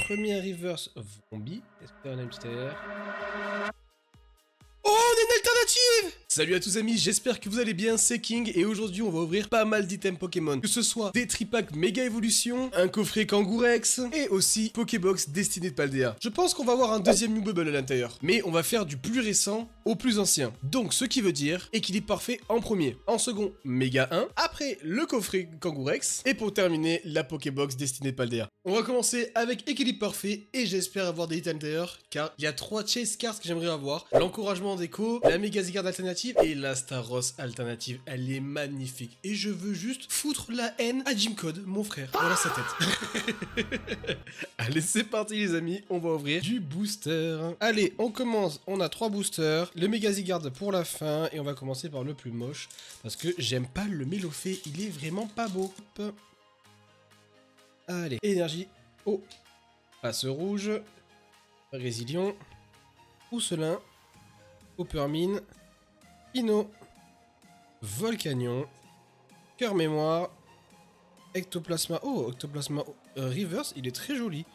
Premier reverse Vombi. Est-ce qu'on a une petite AR? Oh, on a une alternative! Salut à tous amis, j'espère que vous allez bien, c'est King et aujourd'hui on va ouvrir pas mal d'items Pokémon. Que ce soit des tripacks méga évolution, un coffret Kangourex et aussi Pokébox Destinée de Paldea. Je pense qu'on va avoir un deuxième New Bubble à l'intérieur, mais on va faire du plus récent au plus ancien. Donc ce qui veut dire équilibre parfait en premier, en second Méga 1, après le coffret Kangourex et pour terminer la Pokébox Destinée de Paldea. On va commencer avec équilibre parfait et j'espère avoir des hits à l'intérieur car il y a 3 chase cards que j'aimerais avoir. L'encouragement d'écho, la Méga Zygarde alternative et la Staros alternative. Elle est magnifique et je veux juste foutre la haine à Jim Code, mon frère. Voilà sa tête. Allez, c'est parti les amis, on va ouvrir du booster. Allez, on commence, on a 3 boosters, le Méga Zygarde pour la fin et on va commencer par le plus moche parce que j'aime pas le Mélofée, il est vraiment pas beau. Hop. Allez, énergie, oh, passe rouge, Résilion, Pousselin, Hoppermine, Pino, Volcanion, Cœur Mémoire, Ectoplasma, oh, Ectoplasma Reverse, il est très joli.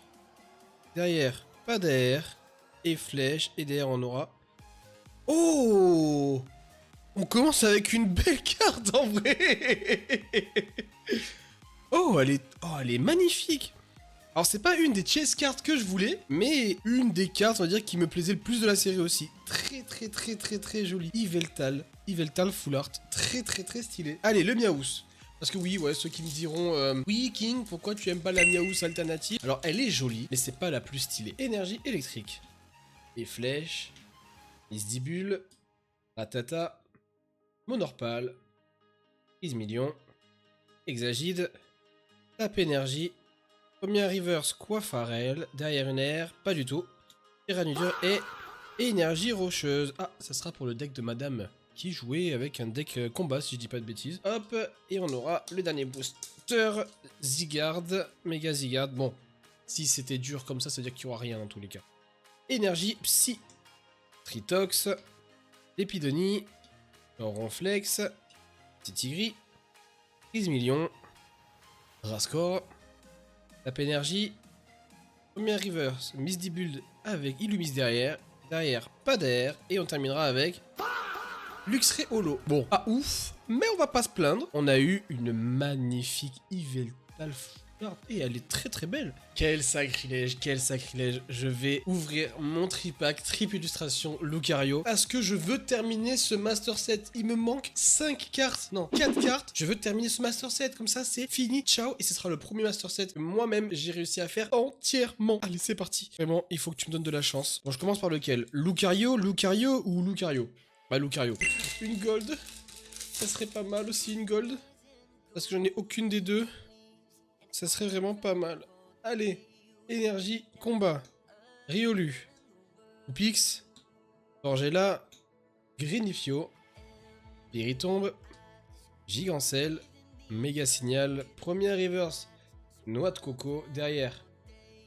Derrière, pas d'air, et flèche, et derrière on aura... Oh! On commence avec une belle carte en vrai. Oh, elle est magnifique. Alors c'est pas une des chase cards que je voulais, mais une des cartes, on va dire, qui me plaisait le plus de la série aussi. Très jolie. Yveltal Full Art, très stylé. Allez, le Miaous. Parce que oui, ouais, ceux qui me diront oui King, pourquoi tu aimes pas la Miaous alternative? Alors elle est jolie, mais c'est pas la plus stylée. Énergie électrique. Et flèche. Isdibule. Ratata. Monorpal. Ismillion. Exagide. Tape énergie. Premier reverse Coiffarel. Derrière une air, pas du tout. Tyrannudure et énergie rocheuse. Ah, ça sera pour le deck de madame qui jouait avec un deck combat si je dis pas de bêtises. Hop, et on aura le dernier booster Zygarde, Méga Zygarde. Bon, si c'était dur comme ça veut dire qu'il n'y aura rien dans tous les cas. Énergie Psy, Tritox, Épidonie, Ronflex, Titigri, Prismillion, Rascore, Tape énergie, premier reverse Misdibule avec Illumise derrière pas d'air et on terminera avec Luxray Holo. Bon, pas ouf, mais on va pas se plaindre. On a eu une magnifique Yveltal Full Art et elle est très belle. Quel sacrilège. Je vais ouvrir mon tripack, triple illustration Lucario parce que je veux terminer ce Master Set. Il me manque 5 cartes, non 4 cartes. Je veux terminer ce Master Set, comme ça c'est fini, ciao. Et ce sera le premier Master Set que moi-même j'ai réussi à faire entièrement. Allez, c'est parti. Vraiment, il faut que tu me donnes de la chance. Bon, je commence par lequel? Lucario ou Lucario? Bah, Lucario. Une gold. Ça serait pas mal aussi, une gold. Parce que j'en ai aucune des deux. Ça serait vraiment pas mal. Allez. Énergie, combat. Riolu. Pix. Orgella. Greenifio. Péritombe. Gigancelle. Méga Signal. Première reverse. Noix de coco. Derrière.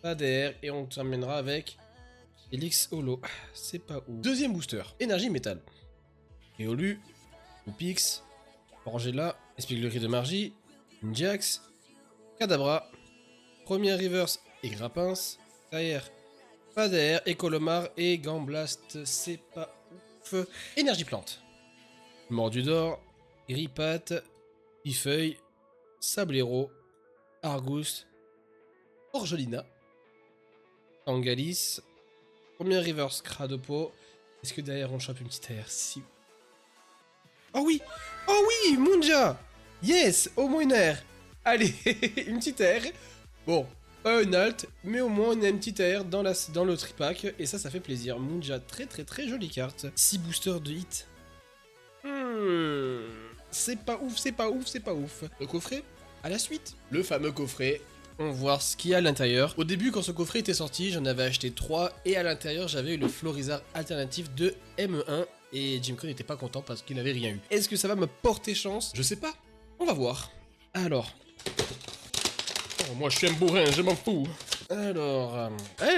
Pas d'air. Et on terminera avec Elix Holo. C'est pas ouf. Deuxième booster. Énergie métal. Riolu. Pix. Orgella. Espiglerie de Margie. Njax. Kadabra. Première reverse et Grappince. Derrière, pas d'air, Écolomar et Gamblast, c'est pas ouf. Énergie plante. Mordudor, Grippat, Pifeuille, Sablero, Argus, Orgelina, Angalis. Première reverse Cradopo. Est-ce que derrière on chope une petite air? Si. Oh oui! Oh oui! Munja! Yes! Au moins une air! Allez, une petite air. Bon, pas une alt, mais au moins on a une petite air dans le tripack. Et ça fait plaisir. Munja, très jolie carte. 6 boosters de hit. C'est pas ouf. Le coffret, à la suite. Le fameux coffret. On va voir ce qu'il y a à l'intérieur. Au début, quand ce coffret était sorti, j'en avais acheté 3. Et à l'intérieur, j'avais eu le Florizard alternatif de ME1. Et Jim Cone n'était pas content parce qu'il n'avait rien eu. Est-ce que ça va me porter chance? Je sais pas. On va voir. Alors... Oh, moi je suis un bourrin, je m'en fous. Alors...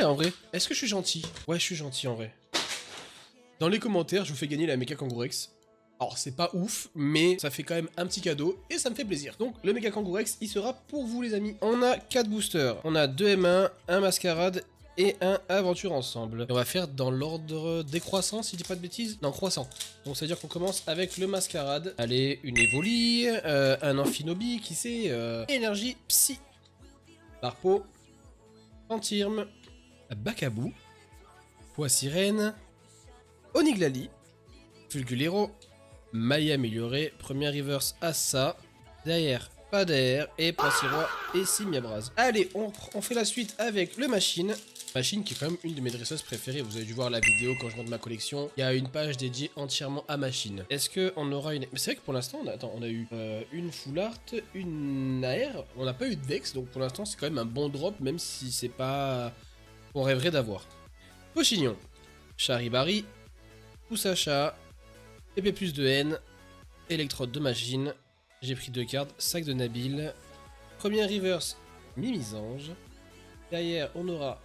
en vrai, est-ce que je suis gentil? Ouais, je suis gentil en vrai. Dans les commentaires, je vous fais gagner la Mecha Kangourex. Alors c'est pas ouf, mais ça fait quand même un petit cadeau et ça me fait plaisir. Donc le Méga Kangourex, il sera pour vous les amis. On a 4 boosters, on a 2 M1, un Mascarade et un Aventure Ensemble. Et on va faire dans l'ordre décroissant, si je dis pas de bêtises. Non, croissant. Donc ça veut dire qu'on commence avec le Mascarade. Allez, une Evoli, un Amphinobi, qui c'est Énergie Psy. Larpo, Pantirme, Bacabou, Poix Sirène, Oniglali, Fulgulero, Maille améliorée, première reverse Assa, derrière pas d'air, et Poissiroi et Simiabraz. Allez, on fait la suite avec le Machine. Machine qui est quand même une de mes dresseuses préférées. Vous avez dû voir la vidéo quand je montre ma collection. Il y a une page dédiée entièrement à Machine. Est-ce qu'on aura une... Mais c'est vrai que pour l'instant, on a eu une Full Art, une AR. On n'a pas eu de Dex, donc pour l'instant, c'est quand même un bon drop, même si c'est pas... qu'on rêverait d'avoir. Pochignon, Charibari, Poussacha, épée plus de haine, électrode de Machine. J'ai pris 2 cartes, sac de Nabil. Première reverse, Mimisange. Derrière, on aura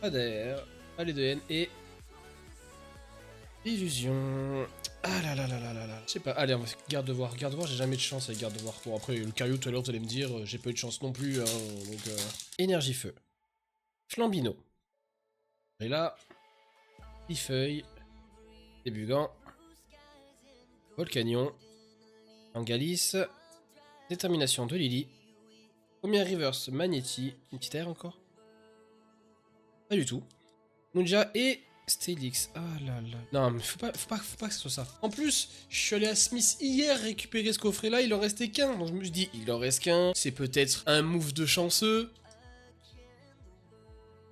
Adair, Palais de haine et Illusion. Ah là là là là là là. Je sais pas, allez, on va garde de voir, j'ai jamais de chance avec garde de voir. Bon, après, le Caillou tout à l'heure, vous allez me dire, j'ai pas eu de chance non plus, hein, donc... Énergie feu. Flambino. Et là, Pifeuille, Débugant, Volcanion, Angalis, Détermination de Lily, première reverse Magnéti, une petite air encore? Pas du tout. Munja et Stelix. Ah là là. Non, mais faut pas que ce soit ça. En plus, je suis allé à Smith hier récupérer ce coffret-là, il en restait qu'un. Donc je me suis dit, il en reste qu'un. C'est peut-être un move de chanceux.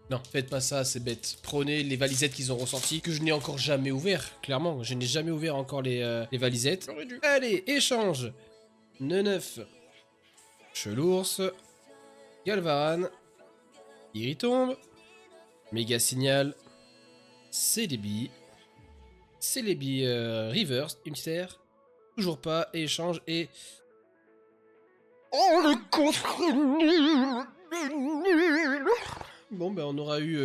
Non, faites pas ça, c'est bête. Prenez les valisettes qu'ils ont ressorties, que je n'ai encore jamais ouvert. Clairement, je n'ai jamais ouvert encore les valisettes. J'aurais dû. Allez, échange. Neuf. Chelours. Galvaran. Iritombe. Méga Signal. Celebi. Celebi Reverse. Une petite air. Toujours pas. Et échange. Et... Oh, le coffret nul. Bon, ben on aura eu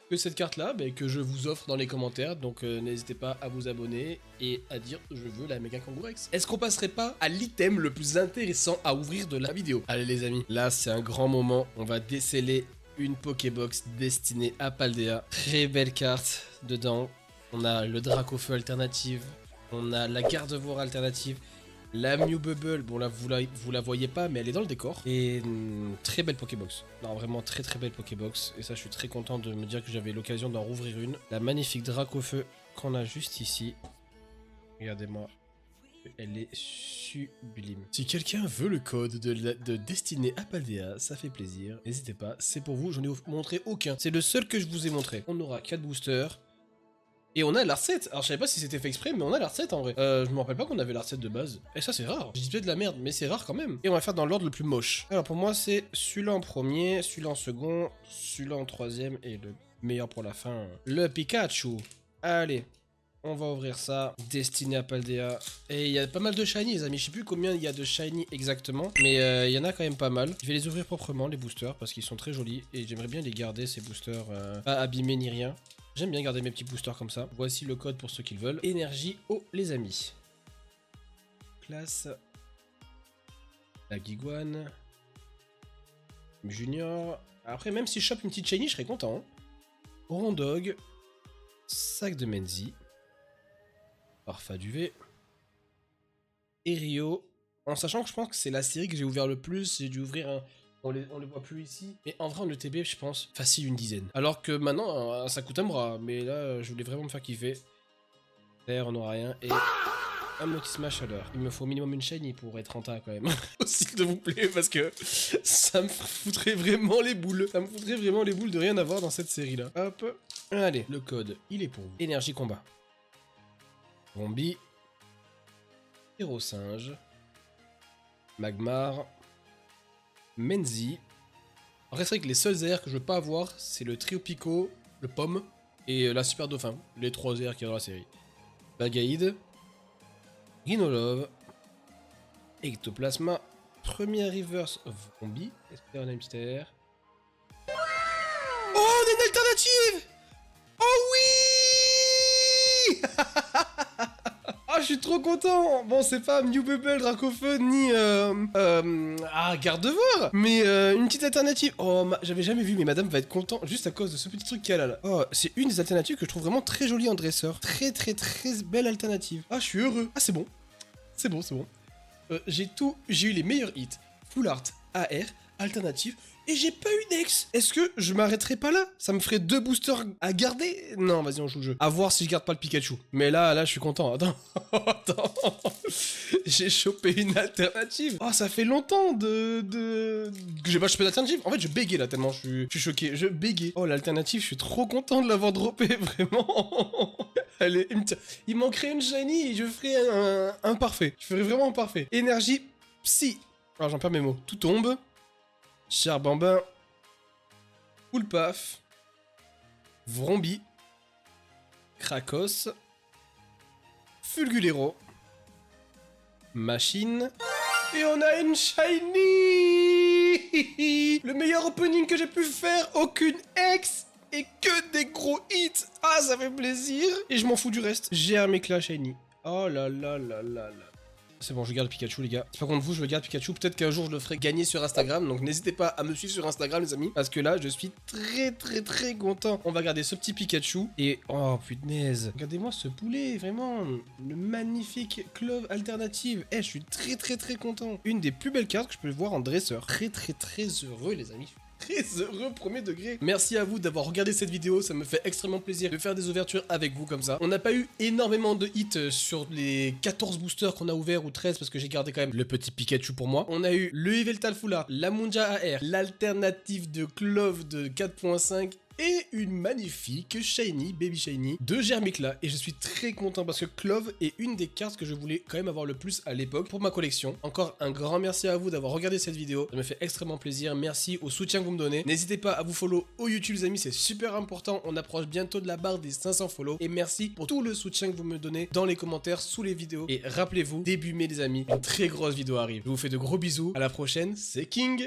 que cette carte-là, que je vous offre dans les commentaires. Donc n'hésitez pas à vous abonner et à dire je veux la Méga Kangourex. Est-ce qu'on passerait pas à l'item le plus intéressant à ouvrir de la vidéo? Allez les amis, là c'est un grand moment. On va déceler une Pokébox destinée à Paldea. Très belle carte dedans. On a le Dracofeu alternative. On a la Gardevoir alternative. La Mew Bubble, bon là vous la voyez pas mais elle est dans le décor. Et très belle Pokébox. Non vraiment très belle Pokébox. Et ça je suis très content de me dire que j'avais l'occasion d'en rouvrir une. La magnifique Dracofeu qu'on a juste ici. Regardez-moi. Elle est sublime. Si quelqu'un veut le code de Destinée à Paldea, ça fait plaisir. N'hésitez pas, c'est pour vous, j'en ai montré aucun. C'est le seul que je vous ai montré. On aura 4 boosters. Et on a l'art 7. Alors je savais pas si c'était fait exprès, mais on a l'art 7 en vrai. Je me rappelle pas qu'on avait l'art 7 de base. Et ça c'est rare. Je dis peut-être de la merde, mais c'est rare quand même. Et on va faire dans l'ordre le plus moche. Alors pour moi c'est celui-là en premier, celui-là en second, celui-là en troisième et le meilleur pour la fin, le Pikachu. Allez, on va ouvrir ça. Destiné à Paldea. Et il y a pas mal de shiny les amis. Je sais plus combien il y a de shiny exactement, mais il y en a quand même pas mal. Je vais les ouvrir proprement les boosters parce qu'ils sont très jolis et j'aimerais bien les garder ces boosters, pas abîmés ni rien. J'aime bien garder mes petits boosters comme ça. Voici le code pour ceux qui le veulent. Énergie haut, les amis. Classe. La Guiguane. Junior. Après, même si je chope une petite shiny, je serais content. Hein. Rondog. Sac de Menzi. Parfa Duvet. Erio. En sachant que je pense que c'est la série que j'ai ouvert le plus. J'ai dû ouvrir un... On les voit plus ici. Et en vrai, en ETB, je pense, facile une dizaine. Alors que maintenant, ça coûte un bras. Mais là, je voulais vraiment me faire kiffer. D'ailleurs, on n'aura rien. Et un Motisma Chaleur. Il me faut au minimum une shiny pour être renta quand même. S'il te vous plaît, parce que ça me foutrait vraiment les boules. Ça me foutrait vraiment les boules de rien avoir dans cette série-là. Hop. Allez, le code, il est pour vous. Énergie combat. Bombi. Héros singe. Magmar. Menzi. En fait, c'est vrai que les seuls airs que je veux pas avoir, c'est le Trio Pico, le Pomme et la Super Dauphin. Les 3 airs qu'il y a dans la série. Bagaïde. Rhinolove. Ectoplasma. Première reverse Vombi. Espère on a une petite air. Oh, on a une alternative. Oh oui. Ah, je suis trop content. Bon, c'est pas Mew Bubble, Dracofeu, ni Gardevoir, mais une petite alternative. Oh, j'avais jamais vu, mais madame va être content juste à cause de ce petit truc qu'elle a là. Oh, c'est une des alternatives que je trouve vraiment très jolie en dresseur. Très belle alternative. Ah, je suis heureux. Ah, c'est bon. C'est bon. J'ai eu les meilleurs hits. Full Art, AR, alternative, et j'ai pas eu d'ex. Est-ce que je m'arrêterai pas là? Ça me ferait 2 boosters à garder? Non, vas-y, on joue le jeu. À voir si je garde pas le Pikachu. Mais là, je suis content. Attends. J'ai chopé une alternative. Oh, ça fait longtemps que j'ai pas chopé d'alternative. En fait, je bégayais là tellement je suis choqué. Je bégayais. Oh, l'alternative, je suis trop content de l'avoir droppé, vraiment. Allez, il manquerait une shiny et je ferais un parfait. Je ferais vraiment un parfait. Énergie psy. Alors, j'en perds mes mots. Tout tombe. Charbambin, Poulpaf, Vrombi, Krakos, Fulgulero, Machine, et on a une shiny. Le meilleur opening que j'ai pu faire, aucune ex et que des gros hits. Ah, ça fait plaisir. Et je m'en fous du reste. J'ai un éclat shiny. Oh là là là là là. C'est bon, je garde Pikachu, les gars. C'est pas contre vous, je garde Pikachu. Peut-être qu'un jour, je le ferai gagner sur Instagram. Donc, n'hésitez pas à me suivre sur Instagram, les amis. Parce que là, je suis très content. On va garder ce petit Pikachu. Et, oh, punaise. Regardez-moi ce poulet, vraiment. Le magnifique Clove alternative. Eh, je suis très content. Une des plus belles cartes que je peux voir en dresseur. Très heureux, les amis. Très heureux, premier degré. Merci à vous d'avoir regardé cette vidéo, ça me fait extrêmement plaisir de faire des ouvertures avec vous comme ça. On n'a pas eu énormément de hits sur les 14 boosters qu'on a ouverts ou 13 parce que j'ai gardé quand même le petit Pikachu pour moi. On a eu le Yveltal Full Art, la Munja AR, l'alternative de Clove de 4.5 et une magnifique Shiny, Baby Shiny de Germicla. Et je suis très content parce que Clove est une des cartes que je voulais quand même avoir le plus à l'époque pour ma collection. Encore un grand merci à vous d'avoir regardé cette vidéo, ça me fait extrêmement plaisir. Merci au soutien que vous me donnez. N'hésitez pas à vous follow au YouTube, les amis, c'est super important. On approche bientôt de la barre des 500 follow. Et merci pour tout le soutien que vous me donnez dans les commentaires sous les vidéos. Et rappelez-vous, début mai, les amis, une très grosse vidéo arrive. Je vous fais de gros bisous. À la prochaine, c'est King.